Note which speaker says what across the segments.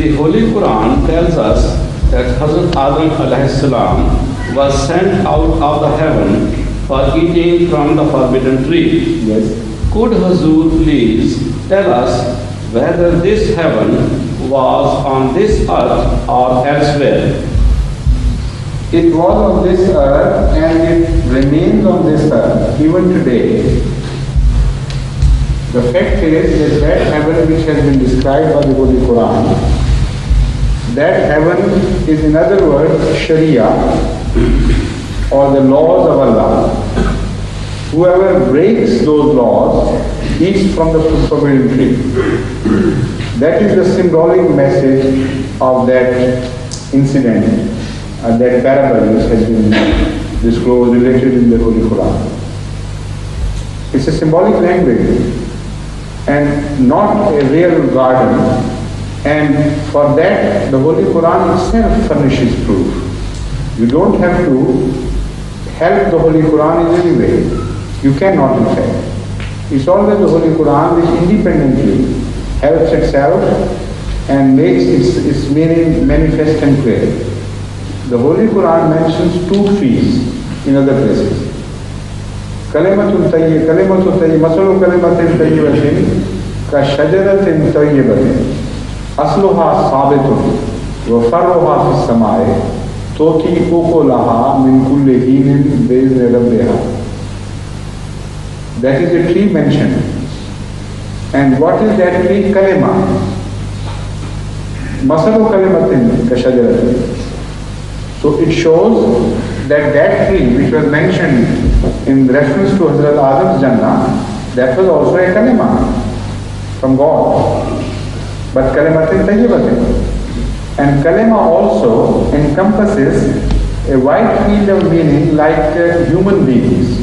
Speaker 1: the Holy Quran tells us that Hazrat Adam alayhi salam was sent out of the heaven for eating from the forbidden tree.
Speaker 2: Yes.
Speaker 1: Could Hazur please tell us whether this heaven was on this earth or elsewhere?
Speaker 2: It was on this earth and it remains on this earth even today. The fact is that heaven which has been described by the Holy Quran, that heaven is, in other words, Sharia, or the laws of Allah. Whoever breaks those laws eats from the forbidden tree. That is the symbolic message of that incident, that parable which has been disclosed, related in the Holy Quran. It's a symbolic language and not a real garden, and for that the Holy Quran itself furnishes proof. You don't have to help the Holy Quran in any way. You cannot, in fact. It's always the Holy Quran which independently helps itself and makes its meaning manifest and clear. The Holy Quran mentions two trees in other places. Kalimatun tayyib, masalu kalimatin tayyibatin ka shajaratin tayyibatin asluha sabitun wa farruha fis samai toti ukulaha min kulli hinin bi'izni rabbiha. That is a tree mentioned. And what is that tree? Kalima. Masalu kalimatin ka shajaratin. So it shows that that tree which was mentioned in reference to Hazrat Adam's Jannah, that was also a kalima from God. But kalimatin tayyibatin. And kalima also encompasses a wide field of meaning like human beings.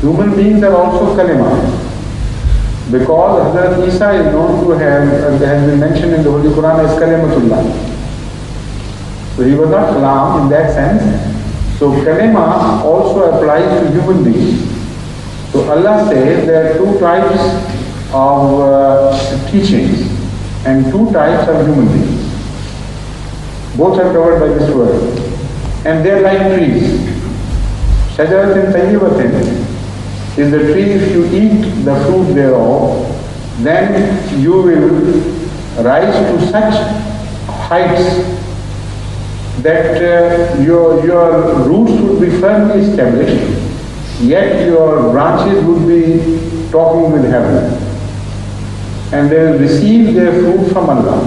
Speaker 2: Human beings are also kalima. Because Hazrat Isa is known to have been mentioned in the Holy Quran as kalimatullah. So he was not غلام in that sense. So kalima also applies to human beings. So Allah says there are two types of teachings and two types of human beings. Both are covered by this word. And they are like trees. Shajaratin tayyibatin is the tree, if you eat the fruit thereof, then you will rise to such heights that your roots would be firmly established, yet your branches would be talking with heaven. And they will receive their fruit from Allah.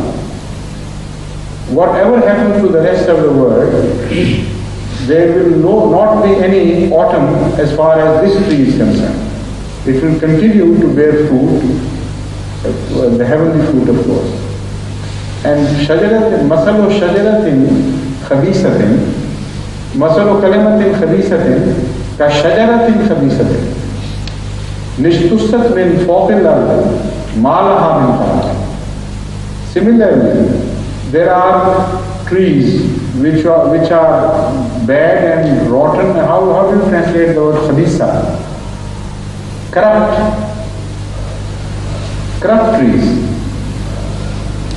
Speaker 2: Whatever happens to the rest of the world, there will not be any autumn as far as this tree is concerned. It will continue to bear fruit, the heavenly fruit of course. And masalu shajaratin khadisatin, masalu kalimatin khadisatin ka shajaratin khadisatin nishtusat min fawqil ardi ma laha min qarār. Similarly, there are trees which are bad and rotten. How do you translate the word khadisa? Corrupt trees.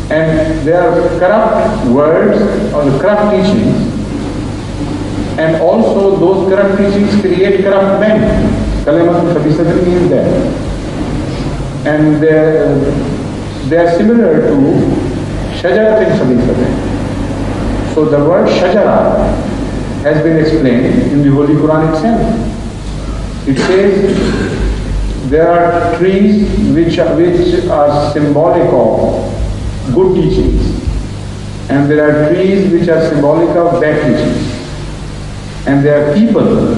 Speaker 2: And there are corrupt words or the corrupt teachings, and also those corrupt teachings create corrupt men. Kalimatul khabisatun means that. And they are similar to shajaratin khabisatin. So the word shajara has been explained in the Holy Quran itself. It says there are trees which are symbolic of good teachings, and there are trees which are symbolic of bad teachings, and there are people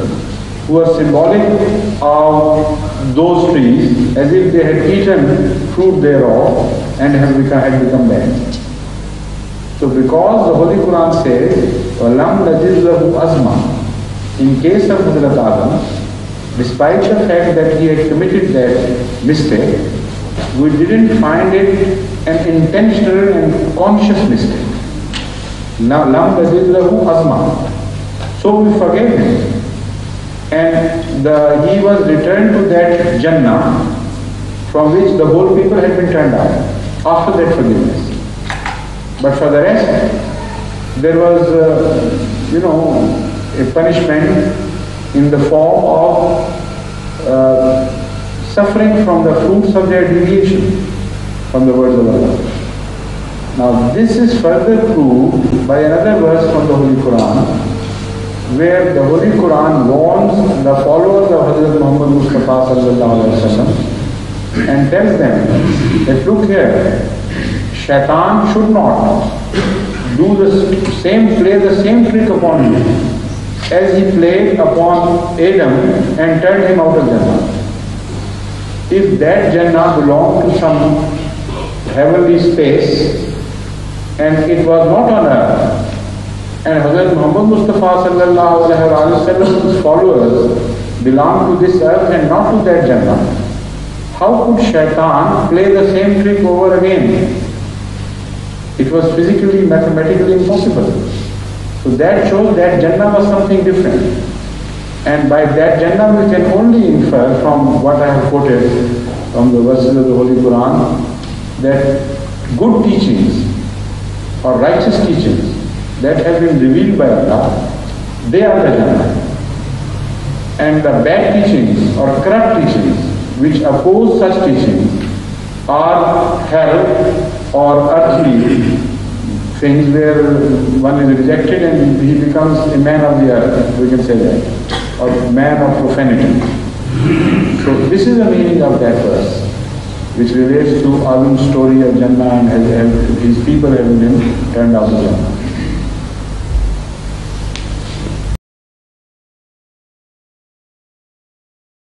Speaker 2: who are symbolic of those trees as if they had eaten fruit thereof and had become bad. So because the Holy Quran says وَلَمْ نَجِدْ لَهُ أَزْمًا, in case of Hazrat Adam, despite the fact that he had committed that mistake, we didn't find it an intentional and conscious mistake. Now, lam najid lahu azma. So we forgave him, and he was returned to that Jannah from which the whole people had been turned out after that forgiveness. But for the rest, there was, a punishment in the form of suffering from the fruits of their deviation from the words of Allah. Now this is further proved by another verse from the Holy Quran, where the Holy Quran warns the followers of Hazrat Muhammad Mustafa sallallahu alaihi wasallam and tells them that look here, Shaitan should not play the same trick upon you as he played upon Adam and turned him out of Jannah. If that Jannah belonged to some heavenly space and it was not on earth, and Hazrat Muhammad Mustafa sallallahu alaihi wasallam's followers belonged to this earth and not to that Jannah, how could Shaitan play the same trick over again? It was physically, mathematically impossible. So that shows that Jannah was something different. And by that Jannah we can only infer from what I have quoted from the verses of the Holy Quran, that good teachings or righteous teachings that have been revealed by Allah, they are the Jannah. And the bad teachings or corrupt teachings which oppose such teachings are hell or earthly things where one is rejected and he becomes a man of the earth, we can say that, or man of profanity. So this is the meaning of that verse, which relates to Adam's story of Jannah and his people having been turned out of Jannah.